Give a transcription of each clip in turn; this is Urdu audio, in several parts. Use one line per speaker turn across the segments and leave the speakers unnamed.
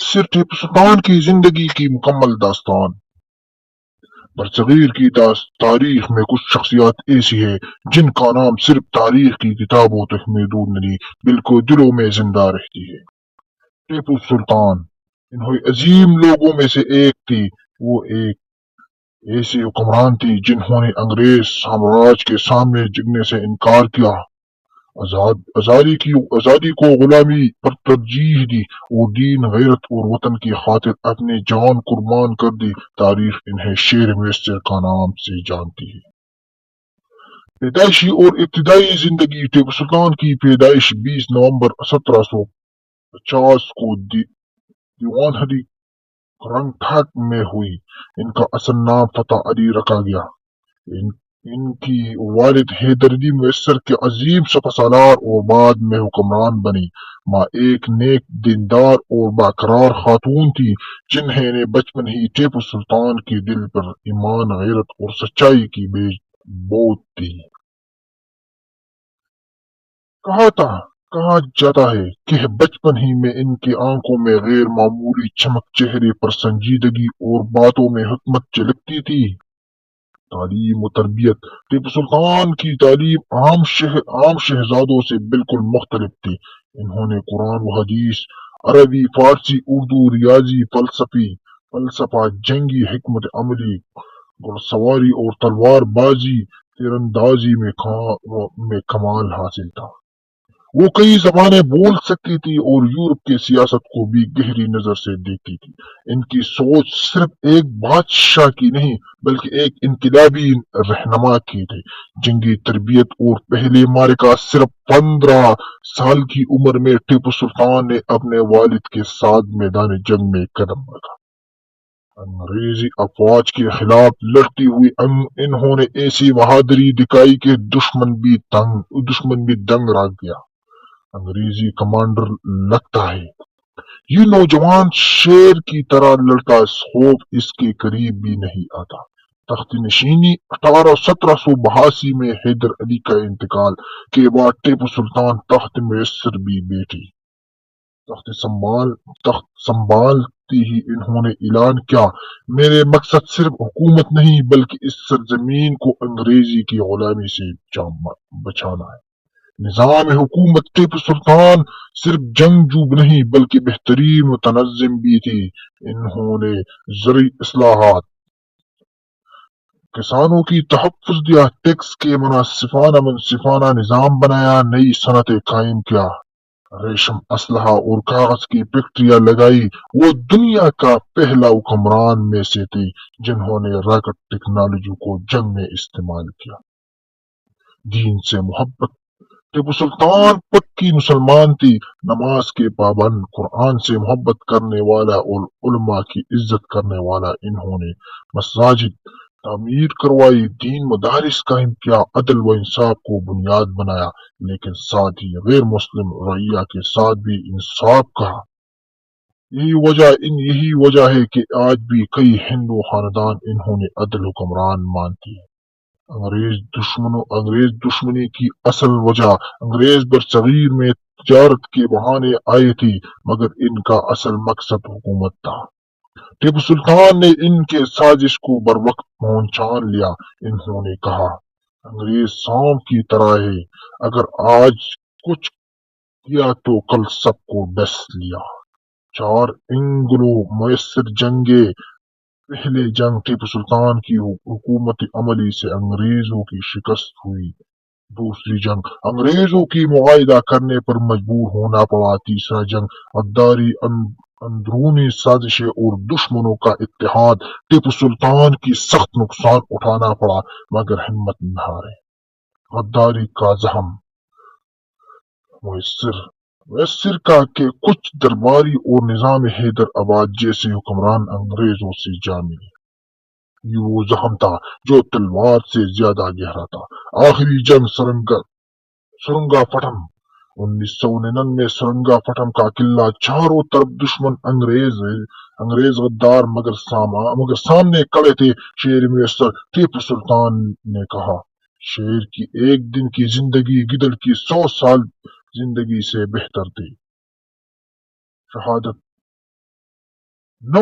مؤثر ٹیپو سلطان کی زندگی کی مکمل داستان۔ برصغیر کی تاریخ میں کچھ شخصیات ایسی ہیں جن کا نام صرف تاریخ کی کتابوں تک محدود نہیں بلکہ دلوں میں زندہ رہتی ہے۔ ٹیپو سلطان انہوں عظیم لوگوں میں سے ایک تھی۔ وہ ایک ایسے حکمران تھی جنہوں نے انگریز سامراج کے سامنے جھکنے سے انکار کیا، آزادی کو غلامی پر ترجیح دی اور دین، غیرت اور وطن کی خاطر اپنی جان قربان کر دی۔ تاریخ انہیں شیر میسر کا نام سے جانتی ہے۔ پیدائشی اور ابتدائی زندگی۔ ٹیپو سلطان کی پیدائش 20 نومبر 1750 کو دیوانہدی کرناٹک میں ہوئی۔ ان کا اصل نام فتح علی رکھا گیا۔ ان کی والد حیدر علی میسر کے عظیم سپہ سالار اور بعد میں حکمران بنی۔ ماں ایک نیک، دیندار اور باقرار خاتون تھی جنہیں نے بچپن ہی ٹیپو سلطان کے دل پر ایمان، غیرت اور سچائی کی بیج بو دی۔ کہا جاتا ہے کہ بچپن ہی میں ان کی آنکھوں میں غیر معمولی چمک، چہرے پر سنجیدگی اور باتوں میں حکمت جھلکتی تھی۔ تعلیم و تربیت۔ ٹیپو سلطان کی تعلیم عام شہزادوں سے بالکل مختلف تھی۔ انہوں نے قرآن و حدیث، عربی، فارسی، اردو، ریاضی، فلسفہ، جنگی حکمت عملی، گھڑسواری اور تلوار بازی، تیراندازی میں کمال حاصل تھا۔ وہ کئی زبانیں بول سکتی تھی اور یورپ کی سیاست کو بھی گہری نظر سے دیکھتی تھی۔ ان کی سوچ صرف ایک بادشاہ کی نہیں بلکہ ایک انقلابی رہنما کی تھی۔ جنگی تربیت اور پہلے معرکہ۔ صرف 15 سال کی عمر میں ٹیپو سلطان نے اپنے والد کے ساتھ میدان جنگ میں قدم رکھا۔ انگریزی افواج کے خلاف لڑتی ہوئی انہوں نے ایسی بہادری دکھائی کہ دشمن بھی دنگ رہ گیا۔ انگریزی کمانڈر لگتا ہے یہ نوجوان شیر کی طرح لڑتا، خوف اس کے قریب بھی نہیں آتا۔ تخت نشینی۔ 1782 میں حیدر علی کا انتقال کے بعد ٹیپو سلطان تخت میسر بھی بیٹھی۔ تخت سنبھالتے ہی انہوں نے اعلان کیا، میرے مقصد صرف حکومت نہیں بلکہ اس سرزمین کو انگریزی کی غلامی سے بچانا ہے۔ نظام حکومت۔ ٹیپو سلطان صرف جنگجو نہیں بلکہ بہترین متنظم بھی تھی۔ انہوں نے زرعی اصلاحات، کسانوں کی تحفظ دیا، ٹیکس کے منصفانہ نظام بنایا، نئی صنعتیں قائم کیا، ریشم، اسلحہ اور کاغذ کی فیکٹریاں لگائی۔ وہ دنیا کا پہلا حکمران میں سے تھے جنہوں نے راکٹ ٹیکنالوجی کو جنگ میں استعمال کیا۔ دین سے محبت۔ ٹیپو سلطان پکی مسلمان تھی، نماز کے پابند، قرآن سے محبت کرنے والا اور علماء کی عزت کرنے والا۔ انہوں نے مساجد تعمیر کروائی، دین مدارس قائم کیا، عدل و انصاف کو بنیاد بنایا، لیکن ساتھ ہی غیر مسلم رعیہ کے ساتھ بھی انصاف کہا۔ یہی وجہ ہے کہ آج بھی کئی ہندو خاندان انہوں نے عدل حکمران مانتی ہیں۔ انگریز دشمنی کی اصل وجہ۔ انگریز برصغیر میں تجارت کے بہانے آئے تھے مگر ان کا اصل مقصد حکومت تھا۔ ٹیپو سلطان نے ان کے سازش کو بروقت پہچان لیا۔ انہوں نے کہا، انگریز سانپ کی طرح ہے، اگر آج کچھ کیا تو کل سب کو ڈس لیا۔ 4 اینگلو میسر جنگیں۔ پہلی جنگ ٹیپو سلطان کی حکمت عملی سے انگریزوں کی شکست ہوئی۔ دوسری جنگ انگریزوں کی معاہدہ کرنے پر مجبور ہونا پڑا۔ تیسرا جنگ غداری، اندرونی سازشیں اور دشمنوں کا اتحاد۔ ٹیپو سلطان کی سخت نقصان اٹھانا پڑا مگر ہمت نہ ہارے۔ غداری کا زخم۔ میسر کا کہ کچھ درباری اور نظام حیدر آباد جیسے حکمران انگریزوں سے جا ملے۔ یہ وہ زخم تھا جو تلوار سے زیادہ گہرا تھا۔ آخری جنگ سرنگا پٹم۔ 1999 سرنگا پٹم کا قلعہ، چاروں طرف دشمن انگریز غدار مگر سامنے کھڑے تھے شیر میسر۔ ٹیپو سلطان نے کہا، شیر کی ایک دن کی زندگی گدڑ کی 100 سال زندگی سے بہتر تھی۔ شہادت۔ 9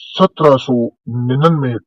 1799